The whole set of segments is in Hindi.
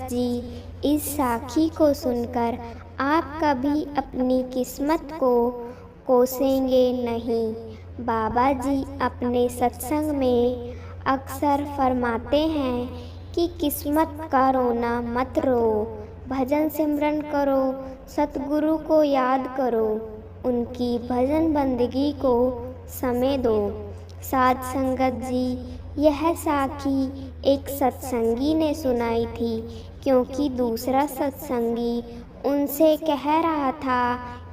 जी, इस साखी को सुनकर आप कभी अपनी किस्मत को कोसेंगे नहीं। बाबा जी अपने सत्संग में अक्सर फरमाते हैं कि किस्मत का रोना मत रो, भजन सिमरन करो, सतगुरु को याद करो, उनकी भजन बंदगी को समय दो। साध संगत जी, यह साखी एक सत्संगी ने सुनाई थी, क्योंकि दूसरा सत्संगी उनसे कह रहा था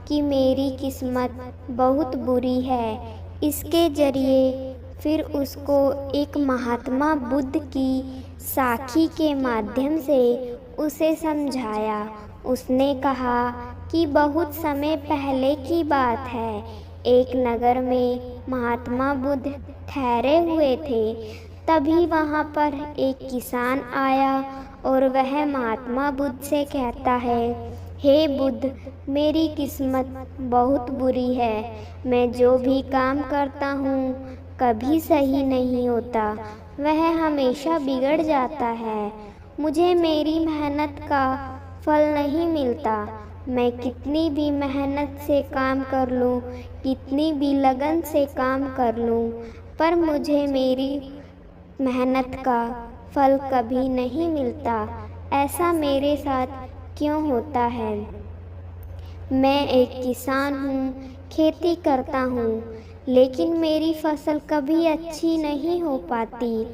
कि मेरी किस्मत बहुत बुरी है। इसके जरिए फिर उसको एक महात्मा बुद्ध की साखी के माध्यम से उसे समझाया। उसने कहा कि बहुत समय पहले की बात है, एक नगर में महात्मा बुद्ध ठहरे हुए थे। तभी वहाँ पर एक किसान आया और वह महात्मा बुद्ध से कहता है, हे बुद्ध, मेरी किस्मत बहुत बुरी है। मैं जो भी काम करता हूँ कभी सही नहीं होता, वह हमेशा बिगड़ जाता है। मुझे मेरी मेहनत का फल नहीं मिलता। मैं कितनी भी मेहनत से काम कर लूँ, कितनी भी लगन से काम कर लूँ, पर मुझे मेरी मेहनत का फल कभी नहीं मिलता। ऐसा मेरे साथ क्यों होता है? मैं एक किसान हूँ, खेती करता हूँ, लेकिन मेरी फसल कभी अच्छी नहीं हो पाती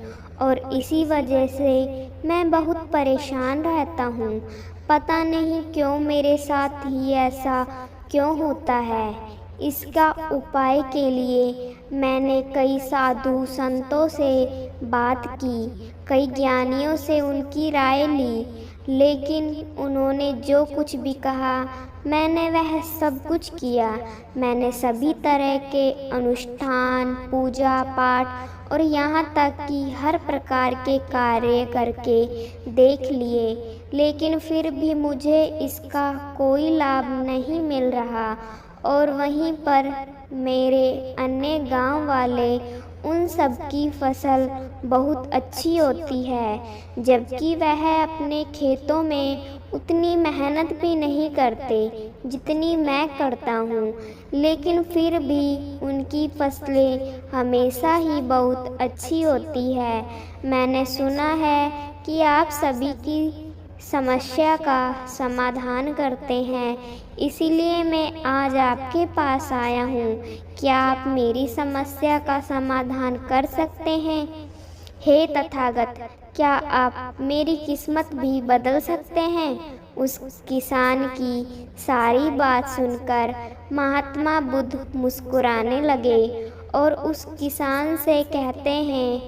और इसी वजह से मैं बहुत परेशान रहता हूँ। पता नहीं क्यों मेरे साथ ही ऐसा क्यों होता है। इसका उपाय के लिए मैंने कई साधु संतों से बात की, कई ज्ञानियों से उनकी राय ली, लेकिन उन्होंने जो कुछ भी कहा मैंने वह सब कुछ किया। मैंने सभी तरह के अनुष्ठान, पूजा पाठ और यहाँ तक कि हर प्रकार के कार्य करके देख लिए, लेकिन फिर भी मुझे इसका कोई लाभ नहीं मिल रहा। और वहीं पर मेरे अन्य गांव वाले, उन सब की फसल बहुत अच्छी होती है, जबकि वह अपने खेतों में उतनी मेहनत भी नहीं करते जितनी मैं करता हूँ, लेकिन फिर भी उनकी फसलें हमेशा ही बहुत अच्छी होती है। मैंने सुना है कि आप सभी की समस्या का समाधान करते हैं, इसीलिए मैं आज आपके पास आया हूँ। क्या आप मेरी समस्या का समाधान कर सकते हैं? हे तथागत, क्या आप मेरी किस्मत भी बदल सकते हैं? उस किसान की सारी बात सुनकर महात्मा बुद्ध मुस्कुराने लगे और उस किसान से कहते हैं,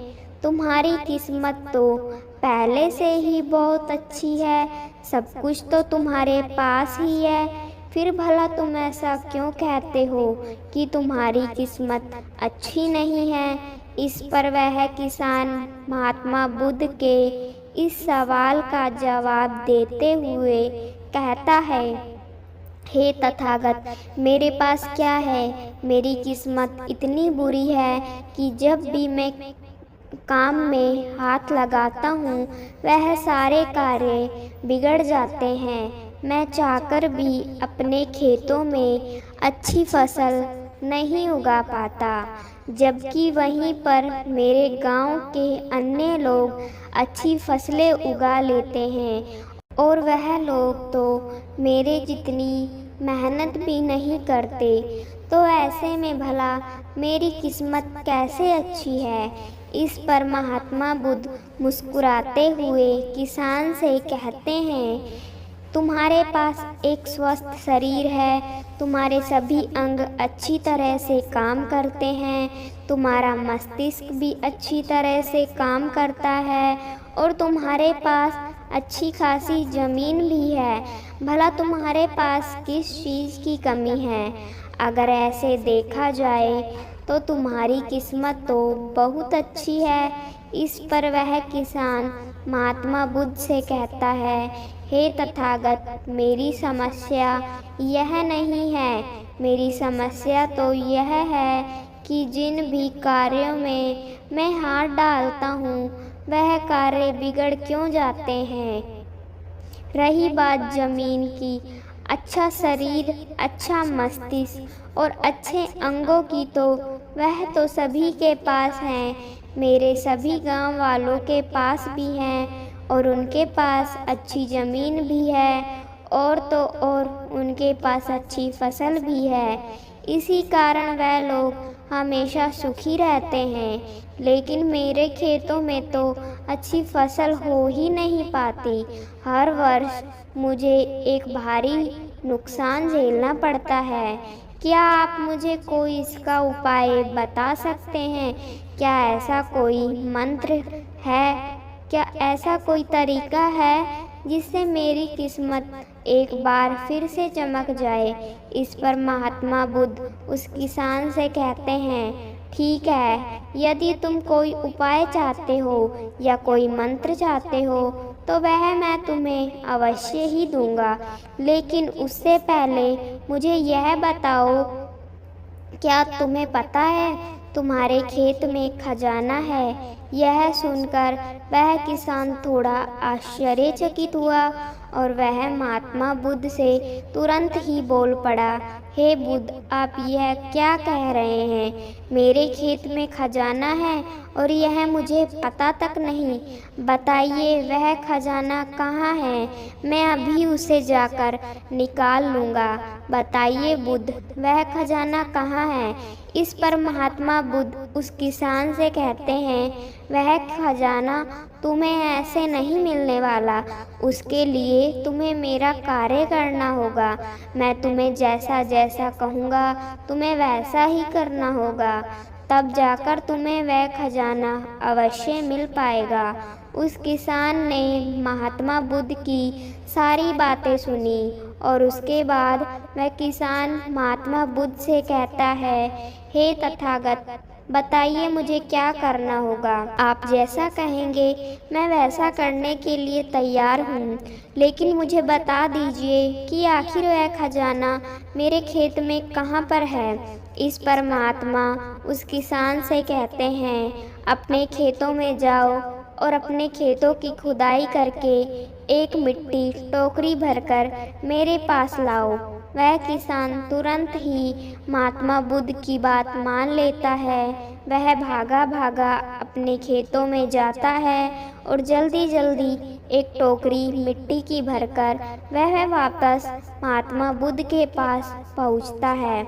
तुम्हारी किस्मत तो पहले से ही बहुत अच्छी है, सब कुछ तो तुम्हारे पास ही है, फिर भला तुम ऐसा क्यों कहते हो कि तुम्हारी किस्मत अच्छी नहीं है? इस पर वह किसान महात्मा बुद्ध के इस सवाल का जवाब देते हुए कहता है, हे तथागत, मेरे पास क्या है? मेरी किस्मत इतनी बुरी है कि जब भी मैं काम में हाथ लगाता हूँ वह सारे कार्य बिगड़ जाते हैं। मैं चाहकर भी अपने खेतों में अच्छी फसल नहीं उगा पाता, जबकि वहीं पर मेरे गांव के अन्य लोग अच्छी फसलें उगा लेते हैं और वह लोग तो मेरे जितनी मेहनत भी नहीं करते। तो ऐसे में भला मेरी किस्मत कैसे अच्छी है? इस पर महात्मा बुद्ध मुस्कुराते हुए किसान से कहते हैं, तुम्हारे पास एक स्वस्थ शरीर है, तुम्हारे सभी अंग अच्छी तरह से काम करते हैं, तुम्हारा मस्तिष्क भी अच्छी तरह से काम करता है और तुम्हारे पास अच्छी खासी ज़मीन भी है। भला तुम्हारे पास किस चीज़ की कमी है? अगर ऐसे देखा जाए तो तुम्हारी किस्मत तो बहुत अच्छी है। इस पर वह किसान महात्मा बुद्ध से कहता है, हे तथागत, मेरी समस्या यह नहीं है। मेरी समस्या तो यह है कि जिन भी कार्यों में मैं हाथ डालता हूँ वह कार्य बिगड़ क्यों जाते हैं। रही बात ज़मीन की, अच्छा शरीर, अच्छा मस्तिष्क और अच्छे अंगों की तो वह तो सभी के पास हैं। मेरे सभी गांव वालों के पास भी हैं और उनके पास अच्छी ज़मीन भी है और तो और उनके पास अच्छी फसल भी है। इसी कारण वह लोग हमेशा सुखी रहते हैं। लेकिन मेरे खेतों में तो अच्छी फसल हो ही नहीं पाती। हर वर्ष मुझे एक भारी नुकसान झेलना पड़ता है। क्या आप मुझे कोई इसका उपाय बता सकते हैं? क्या ऐसा कोई मंत्र है? क्या ऐसा कोई तरीका है जिससे मेरी किस्मत एक बार फिर से चमक जाए? इस पर महात्मा बुद्ध उस किसान से कहते हैं, ठीक है, यदि तुम कोई उपाय चाहते हो या कोई मंत्र चाहते हो तो वह मैं तुम्हें अवश्य ही दूंगा। लेकिन उससे पहले मुझे यह बताओ, क्या तुम्हें पता है तुम्हारे खेत में खजाना है? यह सुनकर वह किसान थोड़ा आश्चर्यचकित हुआ और वह महात्मा बुद्ध से तुरंत ही बोल पड़ा, हे बुद्ध, आप यह क्या कह रहे हैं? मेरे खेत में खजाना है और यह मुझे पता तक नहीं। बताइए वह खजाना कहाँ है? मैं अभी उसे जाकर निकाल लूँगा। बताइए बुद्ध, वह खजाना कहाँ है? इस पर महात्मा बुद्ध उस किसान से कहते हैं, वह खजाना तुम्हें ऐसे नहीं मिलने वाला। उसके लिए तुम्हें मेरा कार्य करना होगा। मैं तुम्हें जैसा जैसा कहूँगा तुम्हें वैसा ही करना होगा, तब जाकर तुम्हें वह खजाना अवश्य मिल पाएगा। उस किसान ने महात्मा बुद्ध की सारी बातें सुनी और उसके बाद वह किसान महात्मा बुद्ध से कहता है, हे तथागत, बताइए मुझे क्या करना होगा? आप जैसा कहेंगे मैं वैसा करने के लिए तैयार हूँ, लेकिन मुझे बता दीजिए कि आखिर वह खजाना मेरे खेत में कहाँ पर है? इस पर महात्मा उस किसान से कहते हैं, अपने खेतों में जाओ और अपने खेतों की खुदाई करके एक मिट्टी टोकरी भरकर मेरे पास लाओ। वह किसान तुरंत ही महात्मा बुद्ध की बात मान लेता है। वह भागा भागा अपने खेतों में जाता है और जल्दी जल्दी एक टोकरी मिट्टी की भरकर वह वापस महात्मा बुद्ध के पास पहुंचता है।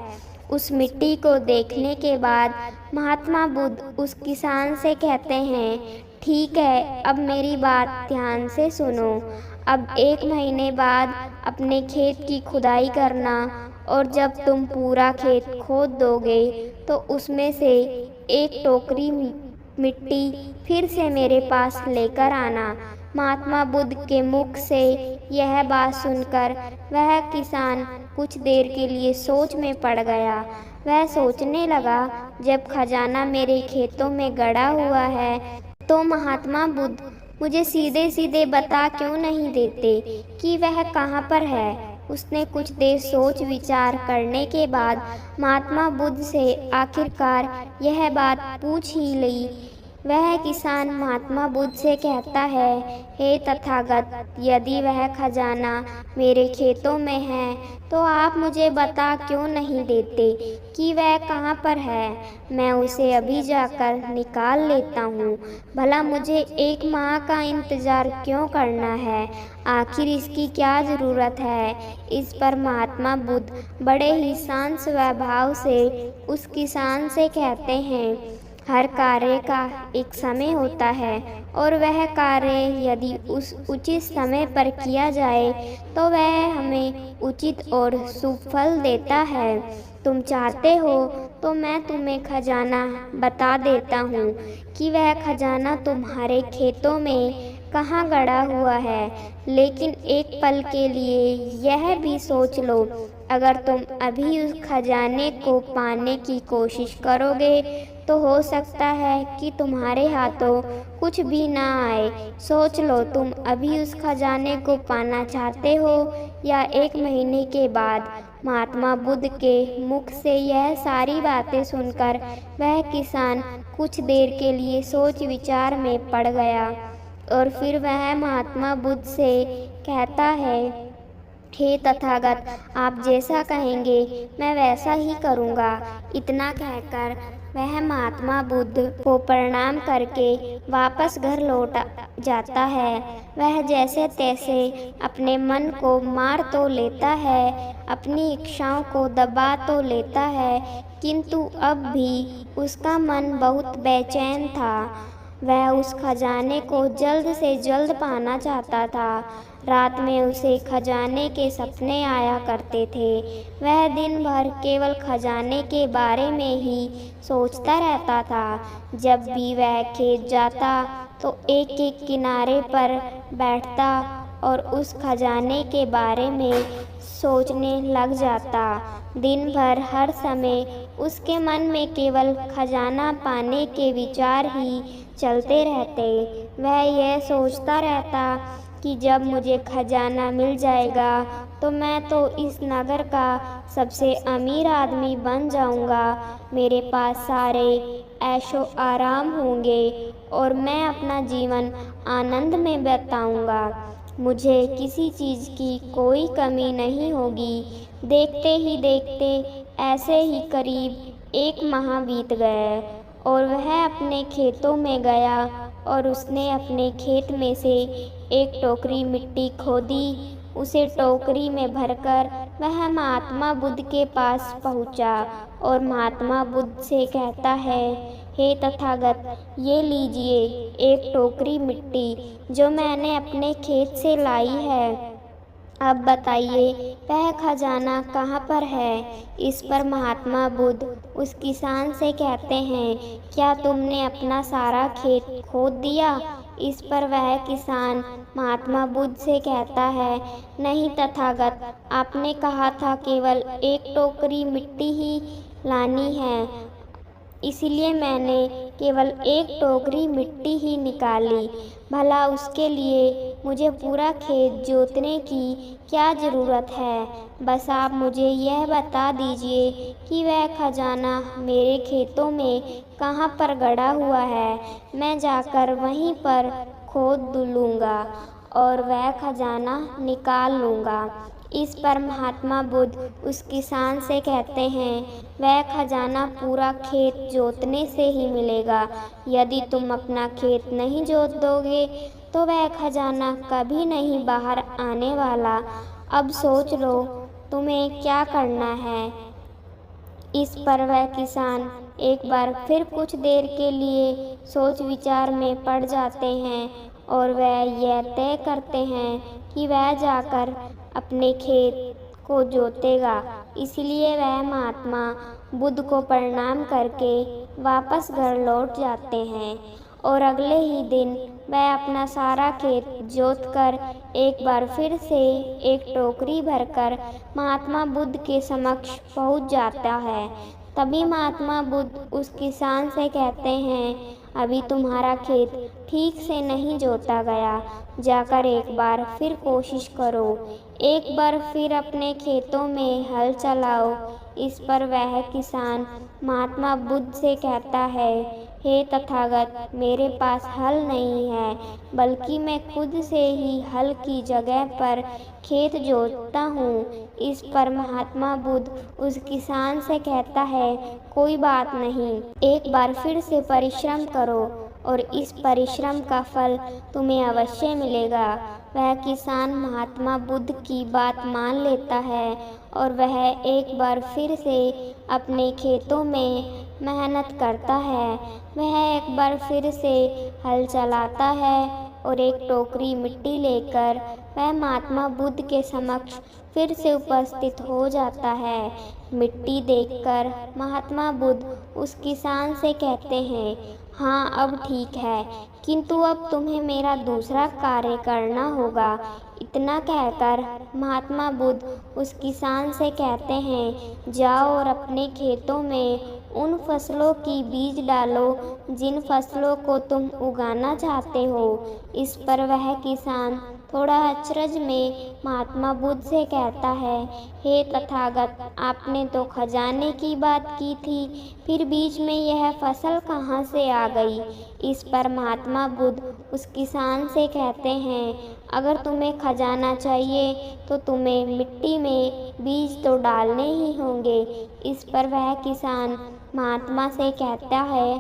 उस मिट्टी को देखने के बाद महात्मा बुद्ध उस किसान से कहते हैं, ठीक है, अब मेरी बात ध्यान से सुनो। अब 1 महीने बाद अपने खेत की खुदाई करना और जब तुम पूरा खेत खोद दोगे तो उसमें से एक टोकरी मिट्टी फिर से मेरे पास लेकर आना। महात्मा बुद्ध के मुख से यह बात सुनकर वह किसान कुछ देर के लिए सोच में पड़ गया। वह सोचने लगा, जब खजाना मेरे खेतों में गड़ा हुआ है तो महात्मा बुद्ध मुझे सीधे सीधे बता क्यों नहीं देते कि वह कहाँ पर है। उसने कुछ देर सोच विचार करने के बाद महात्मा बुद्ध से आखिरकार यह बात पूछ ही ली। वह किसान महात्मा बुद्ध से कहता है, हे तथागत, यदि वह खजाना मेरे खेतों में है तो आप मुझे बता क्यों नहीं देते कि वह कहाँ पर है? मैं उसे अभी जाकर निकाल लेता हूँ। भला मुझे 1 माह का इंतज़ार क्यों करना है? आखिर इसकी क्या ज़रूरत है? इस पर महात्मा बुद्ध बड़े ही शांत स्वभाव से उस किसान से कहते हैं, हर कार्य का एक समय होता है और वह कार्य यदि उस उचित समय पर किया जाए तो वह हमें उचित और शुभ फल देता है। तुम चाहते हो तो मैं तुम्हें खजाना बता देता हूँ कि वह खजाना तुम्हारे खेतों में कहाँ गड़ा हुआ है। लेकिन एक पल के लिए यह भी सोच लो, अगर तुम अभी उस खजाने को पाने की कोशिश करोगे तो हो सकता है कि तुम्हारे हाथों कुछ भी ना आए। सोच लो, तुम अभी उस खजाने को पाना चाहते हो या 1 महीने के बाद? महात्मा बुद्ध के मुख से यह सारी बातें सुनकर वह किसान कुछ देर के लिए सोच विचार में पड़ गया और फिर वह महात्मा बुद्ध से कहता है, हे तथागत, आप जैसा कहेंगे मैं वैसा ही करूँगा। इतना कहकर वह महात्मा बुद्ध को प्रणाम करके वापस घर लौट जाता है। वह जैसे तैसे अपने मन को मार तो लेता है, अपनी इच्छाओं को दबा तो लेता है, किंतु अब भी उसका मन बहुत बेचैन था। वह उस खजाने को जल्द से जल्द पाना चाहता था। रात में उसे खजाने के सपने आया करते थे। वह दिन भर केवल खजाने के बारे में ही सोचता रहता था। जब भी वह खेत जाता तो एक एक किनारे पर बैठता और उस खजाने के बारे में सोचने लग जाता। दिन भर हर समय उसके मन में केवल खजाना पाने के विचार ही चलते रहते। वह यह सोचता रहता कि जब मुझे खजाना मिल जाएगा तो मैं तो इस नगर का सबसे अमीर आदमी बन जाऊंगा। मेरे पास सारे ऐशो आराम होंगे और मैं अपना जीवन आनंद में बिताऊंगा। मुझे किसी चीज़ की कोई कमी नहीं होगी। देखते ही देखते ऐसे ही करीब 1 माह बीत गए और वह अपने खेतों में गया और उसने अपने खेत में से एक टोकरी मिट्टी खोदी। उसे टोकरी में भरकर वह महात्मा बुद्ध के पास पहुंचा और महात्मा बुद्ध से कहता है, हे तथागत, ये लीजिए एक टोकरी मिट्टी जो मैंने अपने खेत से लाई है। अब बताइए वह खजाना कहाँ पर है? इस पर महात्मा बुद्ध उस किसान से कहते हैं, क्या तुमने अपना सारा खेत खोद दिया? इस पर वह किसान महात्मा बुद्ध से कहता है, नहीं तथागत, आपने कहा था केवल एक टोकरी मिट्टी ही लानी है, इसलिए मैंने केवल एक टोकरी मिट्टी ही निकाली। भला उसके लिए मुझे पूरा खेत जोतने की क्या ज़रूरत है? बस आप मुझे यह बता दीजिए कि वह खजाना मेरे खेतों में कहाँ पर गड़ा हुआ है। मैं जाकर वहीं पर खोद लूँगा और वह खजाना निकाल लूँगा। इस पर महात्मा बुद्ध उस किसान से कहते हैं, वह खजाना पूरा खेत जोतने से ही मिलेगा। यदि तुम अपना खेत नहीं जोत दोगे तो वह खजाना कभी नहीं बाहर आने वाला। अब सोच लो तुम्हें क्या करना है। इस पर वह किसान एक बार फिर कुछ देर के लिए सोच विचार में पड़ जाते हैं और वह यह तय करते हैं कि वह जाकर अपने खेत को जोतेगा। इसलिए वह महात्मा बुद्ध को प्रणाम करके वापस घर लौट जाते हैं और अगले ही दिन वह अपना सारा खेत जोतकर एक बार फिर से एक टोकरी भरकर महात्मा बुद्ध के समक्ष पहुंच जाता है। तभी महात्मा बुद्ध उस किसान से कहते हैं, अभी तुम्हारा खेत ठीक से नहीं जोता गया, जाकर एक बार फिर कोशिश करो। एक बार फिर अपने खेतों में हल चलाओ। इस पर वह किसान महात्मा बुद्ध से कहता है, हे तथागत, मेरे पास हल नहीं है, बल्कि मैं खुद से ही हल की जगह पर खेत जोतता हूँ। इस पर महात्मा बुद्ध उस किसान से कहता है, कोई बात नहीं, एक बार फिर से परिश्रम करो और इस परिश्रम का फल तुम्हें अवश्य मिलेगा। वह किसान महात्मा बुद्ध की बात मान लेता है और वह एक बार फिर से अपने खेतों में मेहनत करता है। वह एक बार फिर से हल चलाता है और एक टोकरी मिट्टी लेकर वह महात्मा बुद्ध के समक्ष फिर से उपस्थित हो जाता है। मिट्टी देखकर महात्मा बुद्ध उस किसान से कहते हैं, हाँ अब ठीक है, किंतु अब तुम्हें मेरा दूसरा कार्य करना होगा। इतना कहकर महात्मा बुद्ध उस किसान से कहते हैं, जाओ और अपने खेतों में उन फसलों की बीज डालो जिन फसलों को तुम उगाना चाहते हो। इस पर वह किसान थोड़ा अचरज में महात्मा बुद्ध से कहता है, हे तथागत, आपने तो खजाने की बात की थी, फिर बीच में यह फसल कहाँ से आ गई। इस पर महात्मा बुद्ध उस किसान से कहते हैं, अगर तुम्हें खजाना चाहिए तो तुम्हें मिट्टी में बीज तो डालने ही होंगे। इस पर वह किसान महात्मा से कहता है,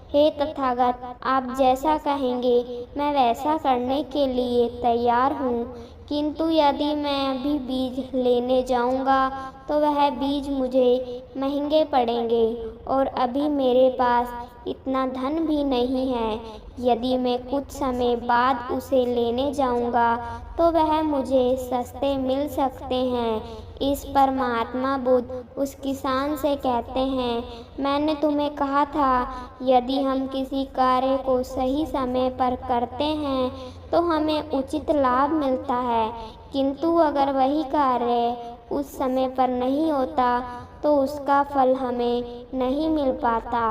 हे तथागत, आप जैसा कहेंगे मैं वैसा करने के लिए तैयार हूँ, किंतु यदि मैं अभी बीज लेने जाऊँगा तो वह बीज मुझे महंगे पड़ेंगे और अभी मेरे पास इतना धन भी नहीं है। यदि मैं कुछ समय बाद उसे लेने जाऊँगा तो वह मुझे सस्ते मिल सकते हैं। इस पर महात्मा बुद्ध उस किसान से कहते हैं, मैंने तुम्हें कहा था, यदि हम किसी कार्य को सही समय पर करते हैं तो हमें उचित लाभ मिलता है, किंतु अगर वही कार्य उस समय पर नहीं होता तो उसका फल हमें नहीं मिल पाता।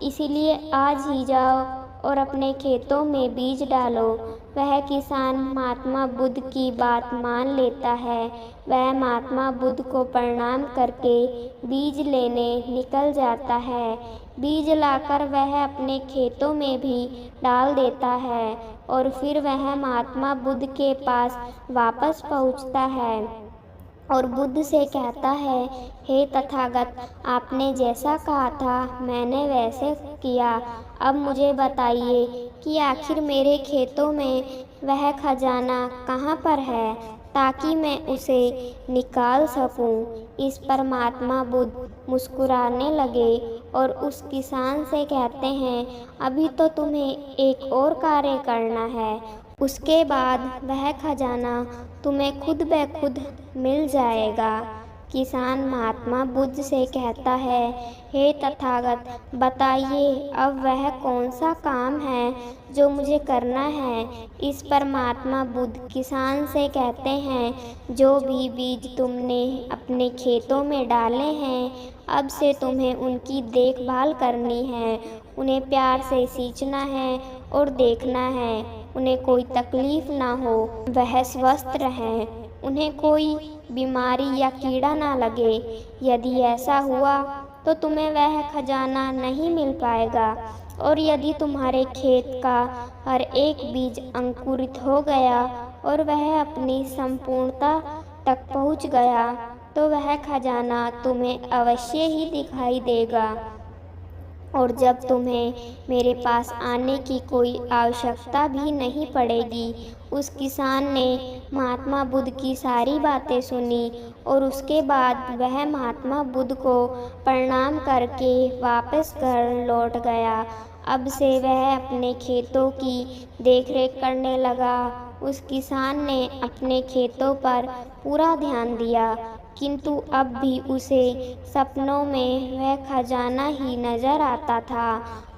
इसीलिए आज ही जाओ और अपने खेतों में बीज डालो। वह किसान महात्मा बुद्ध की बात मान लेता है। वह महात्मा बुद्ध को प्रणाम करके बीज लेने निकल जाता है। बीज लाकर वह अपने खेतों में भी डाल देता है और फिर वह महात्मा बुद्ध के पास वापस पहुंचता है और बुद्ध से कहता है, हे तथागत, आपने जैसा कहा था मैंने वैसे किया। अब मुझे बताइए कि आखिर मेरे खेतों में वह खजाना कहाँ पर है, ताकि मैं उसे निकाल सकूं। इस पर महात्मा बुद्ध मुस्कुराने लगे और उस किसान से कहते हैं, अभी तो तुम्हें एक और कार्य करना है, उसके बाद वह खजाना तुम्हें खुद ब खुद मिल जाएगा। किसान महात्मा बुद्ध से कहता है, हे तथागत, बताइए अब वह कौन सा काम है जो मुझे करना है। इस पर महात्मा बुद्ध किसान से कहते हैं, जो भी बीज तुमने अपने खेतों में डाले हैं, अब से तुम्हें उनकी देखभाल करनी है। उन्हें प्यार से सींचना है और देखना है, उन्हें कोई तकलीफ ना हो, वह स्वस्थ रहें, उन्हें कोई बीमारी या कीड़ा ना लगे। यदि ऐसा हुआ तो तुम्हें वह खजाना नहीं मिल पाएगा, और यदि तुम्हारे खेत का हर एक बीज अंकुरित हो गया और वह अपनी संपूर्णता तक पहुंच गया तो वह खजाना तुम्हें अवश्य ही दिखाई देगा, और जब तुम्हें मेरे पास आने की कोई आवश्यकता भी नहीं पड़ेगी। उस किसान ने महात्मा बुद्ध की सारी बातें सुनी और उसके बाद वह महात्मा बुद्ध को प्रणाम करके वापस घर लौट गया। अब से वह अपने खेतों की देखरेख करने लगा। उस किसान ने अपने खेतों पर पूरा ध्यान दिया, किंतु अब भी उसे सपनों में वह खजाना ही नजर आता था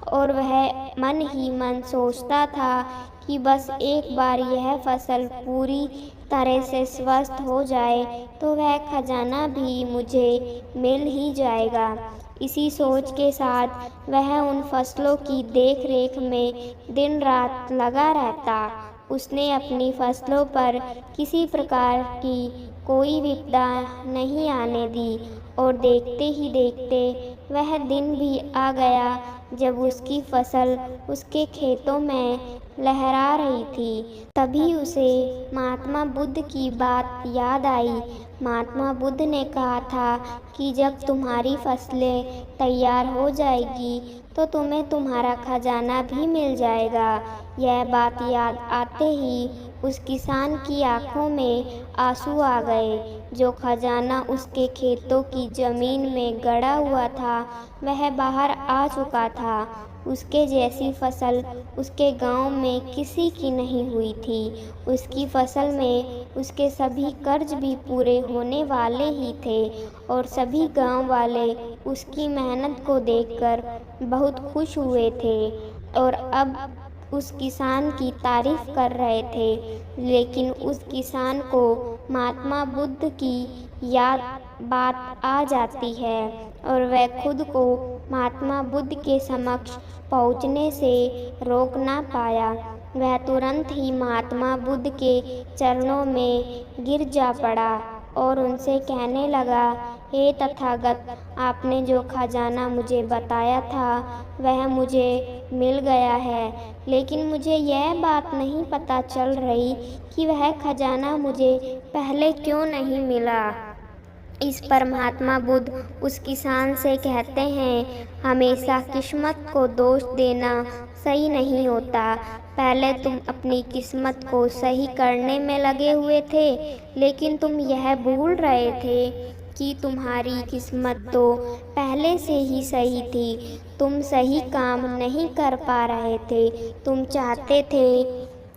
और वह मन ही मन सोचता था कि बस एक बार यह फसल पूरी तरह से स्वस्थ हो जाए तो वह खजाना भी मुझे मिल ही जाएगा। इसी सोच के साथ वह उन फसलों की देखरेख में दिन रात लगा रहता। उसने अपनी फसलों पर किसी प्रकार की कोई विपदा नहीं आने दी, और देखते ही देखते वह दिन भी आ गया जब उसकी फसल उसके खेतों में लहरा रही थी। तभी उसे महात्मा बुद्ध की बात याद आई। महात्मा बुद्ध ने कहा था कि जब तुम्हारी फसलें तैयार हो जाएगी तो तुम्हें तुम्हारा खजाना भी मिल जाएगा। यह बात याद आते ही उस किसान की आंखों में आंसू आ गए। जो खजाना उसके खेतों की जमीन में गड़ा हुआ था वह बाहर आ चुका था। उसके जैसी फसल उसके गांव में किसी की नहीं हुई थी। उसकी फसल में उसके सभी कर्ज भी पूरे होने वाले ही थे और सभी गांव वाले उसकी मेहनत को देखकर बहुत खुश हुए थे और अब उस किसान की तारीफ कर रहे थे। लेकिन उस किसान को महात्मा बुद्ध की बात आ जाती है और वह खुद को महात्मा बुद्ध के समक्ष पहुंचने से रोक ना पाया। वह तुरंत ही महात्मा बुद्ध के चरणों में गिर जा पड़ा और उनसे कहने लगा, हे तथागत, आपने जो खजाना मुझे बताया था वह मुझे मिल गया है, लेकिन मुझे यह बात नहीं पता चल रही कि वह खजाना मुझे पहले क्यों नहीं मिला। इस पर महात्मा बुद्ध उस किसान से कहते हैं, हमेशा किस्मत को दोष देना सही नहीं होता। पहले तुम अपनी किस्मत को सही करने में लगे हुए थे, लेकिन तुम यह भूल रहे थे कि तुम्हारी किस्मत तो पहले से ही सही थी। तुम सही काम नहीं कर पा रहे थे। तुम चाहते थे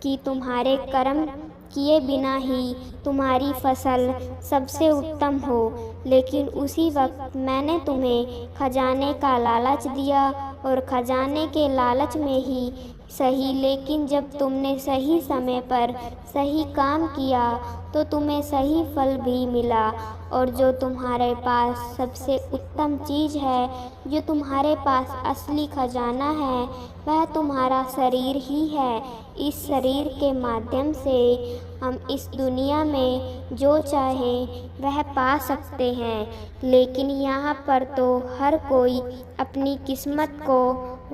कि तुम्हारे कर्म किए बिना ही तुम्हारी फसल सबसे उत्तम हो, लेकिन उसी वक्त मैंने तुम्हें खजाने का लालच दिया और खजाने के लालच में ही सही, लेकिन जब तुमने सही समय पर सही काम किया तो तुम्हें सही फल भी मिला। और जो तुम्हारे पास सबसे उत्तम चीज़ है, जो तुम्हारे पास असली खजाना है, वह तुम्हारा शरीर ही है। इस शरीर के माध्यम से हम इस दुनिया में जो चाहें वह पा सकते हैं, लेकिन यहाँ पर तो हर कोई अपनी किस्मत को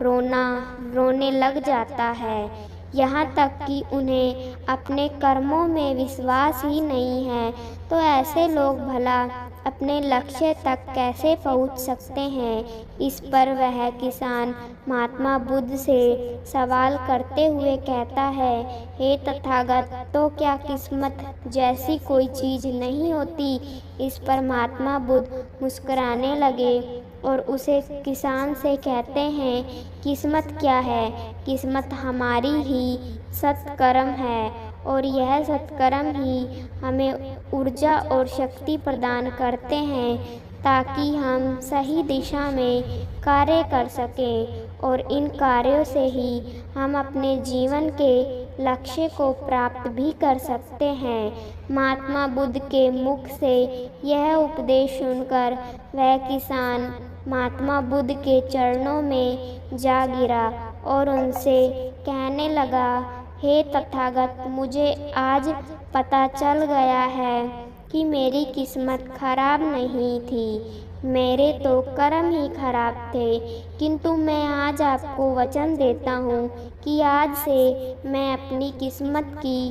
रोने लग जाता है, यहाँ तक कि उन्हें अपने कर्मों में विश्वास ही नहीं है। तो ऐसे लोग भला अपने लक्ष्य तक कैसे पहुँच सकते हैं। इस पर वह किसान महात्मा बुद्ध से सवाल करते हुए कहता है, हे तथागत, तो क्या किस्मत जैसी कोई चीज़ नहीं होती। इस पर महात्मा बुद्ध मुस्कुराने लगे और उसे किसान से कहते हैं, किस्मत क्या है। किस्मत हमारी ही सत्कर्म है और यह सत्कर्म ही हमें ऊर्जा और शक्ति प्रदान करते हैं ताकि हम सही दिशा में कार्य कर सकें, और इन कार्यों से ही हम अपने जीवन के लक्ष्य को प्राप्त भी कर सकते हैं। महात्मा बुद्ध के मुख से यह उपदेश सुनकर वह किसान महात्मा बुद्ध के चरणों में जा गिरा और उनसे कहने लगा, हे तथागत, मुझे आज पता चल गया है कि मेरी किस्मत खराब नहीं थी, मेरे तो कर्म ही खराब थे, किंतु मैं आज आपको वचन देता हूँ कि आज से मैं अपनी किस्मत की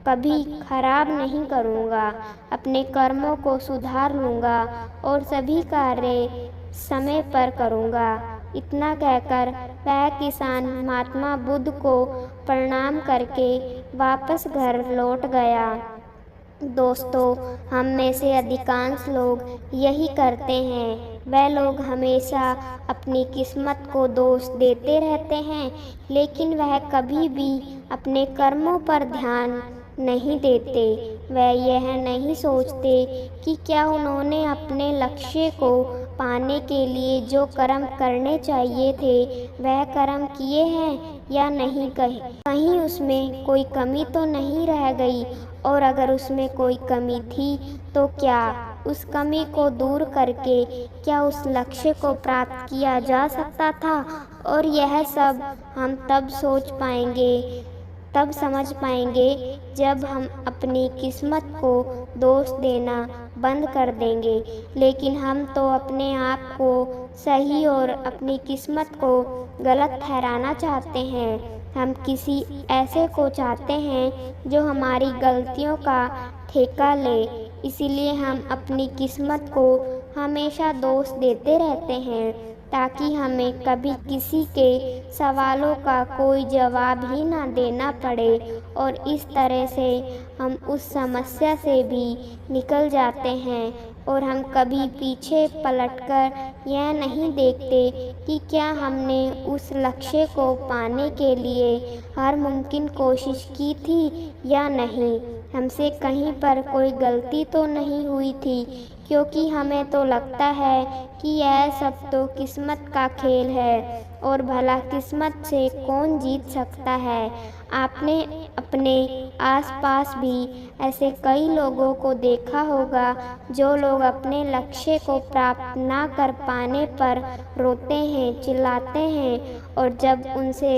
कभी खराब नहीं करूँगा, अपने कर्मों को सुधार लूँगा और सभी कार्य समय पर करूँगा। इतना कहकर वह किसान महात्मा बुद्ध को प्रणाम करके वापस घर लौट गया। दोस्तों, हम में से अधिकांश लोग यही करते हैं। वह लोग हमेशा अपनी किस्मत को दोष देते रहते हैं, लेकिन वह कभी भी अपने कर्मों पर ध्यान नहीं देते। वह यह नहीं सोचते कि क्या उन्होंने अपने लक्ष्य को पाने के लिए जो कर्म करने चाहिए थे वह कर्म किए हैं या नहीं, कहीं उसमें कोई कमी तो नहीं रह गई, और अगर उसमें कोई कमी थी तो क्या उस कमी को दूर करके क्या उस लक्ष्य को प्राप्त किया जा सकता था। और यह सब हम तब सोच पाएंगे, तब समझ पाएंगे जब हम अपनी किस्मत को दोष देना बंद कर देंगे। लेकिन हम तो अपने आप को सही और अपनी किस्मत को गलत ठहराना चाहते हैं। हम किसी ऐसे को चाहते हैं जो हमारी गलतियों का ठेका ले, इसीलिए हम अपनी किस्मत को हमेशा दोष देते रहते हैं ताकि हमें कभी किसी के सवालों का कोई जवाब ही ना देना पड़े, और इस तरह से हम उस समस्या से भी निकल जाते हैं। और हम कभी पीछे पलटकर यह नहीं देखते कि क्या हमने उस लक्ष्य को पाने के लिए हर मुमकिन कोशिश की थी या नहीं। हमसे कहीं पर कोई गलती तो नहीं हुई थी, क्योंकि हमें तो लगता है कि यह सब तो किस्मत का खेल है, और भला किस्मत से कौन जीत सकता है। आपने अपने आसपास भी ऐसे कई लोगों को देखा होगा जो लोग अपने लक्ष्य को प्राप्त ना कर पाने पर रोते हैं, चिल्लाते हैं, और जब उनसे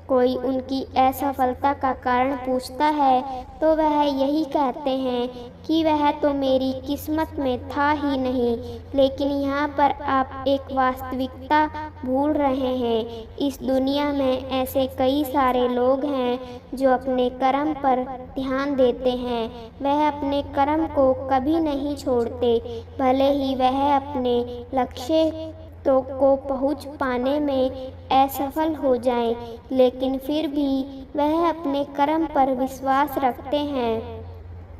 कोई उनकी असफलता का कारण पूछता है तो वह यही कहते हैं कि वह तो मेरी किस्मत में था ही नहीं। लेकिन यहाँ पर आप एक वास्तविकता भूल रहे हैं। इस दुनिया में ऐसे कई सारे लोग हैं जो अपने कर्म पर ध्यान देते हैं। वह अपने कर्म को कभी नहीं छोड़ते, भले ही वह अपने लक्ष्य को पहुँच पाने में असफल हो जाएं, लेकिन फिर भी वह अपने कर्म पर विश्वास रखते हैं।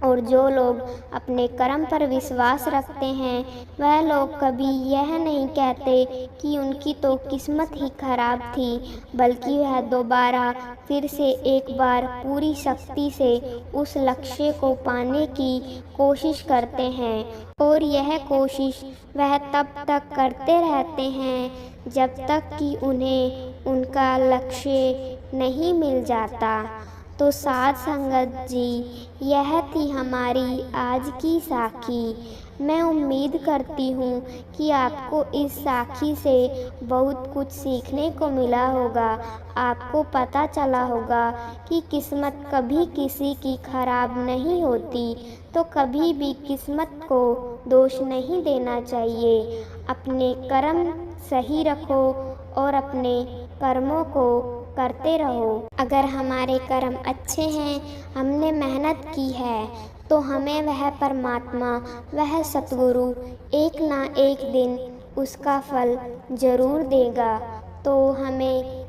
और जो लोग अपने कर्म पर विश्वास रखते हैं वह लोग कभी यह नहीं कहते कि उनकी तो किस्मत ही खराब थी, बल्कि वह दोबारा फिर से एक बार पूरी शक्ति से उस लक्ष्य को पाने की कोशिश करते हैं। और यह कोशिश वह तब तक करते रहते हैं जब तक कि उन्हें उनका लक्ष्य नहीं मिल जाता। तो साध संगत जी, यह थी हमारी आज की साखी। मैं उम्मीद करती हूँ कि आपको इस साखी से बहुत कुछ सीखने को मिला होगा। आपको पता चला होगा कि किस्मत कभी किसी की खराब नहीं होती, तो कभी भी किस्मत को दोष नहीं देना चाहिए। अपने कर्म सही रखो और अपने कर्मों को करते रहो। अगर हमारे कर्म अच्छे हैं, हमने मेहनत की है, तो हमें वह परमात्मा, वह सतगुरु एक ना एक दिन उसका फल ज़रूर देगा। तो हमें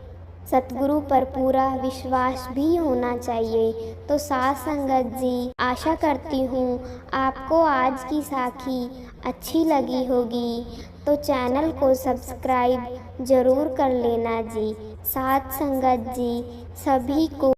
सतगुरु पर पूरा विश्वास भी होना चाहिए। तो साध संगत जी, आशा करती हूँ आपको आज की साखी अच्छी लगी होगी, तो चैनल को सब्सक्राइब ज़रूर कर लेना जी। साध संगत जी, सभी को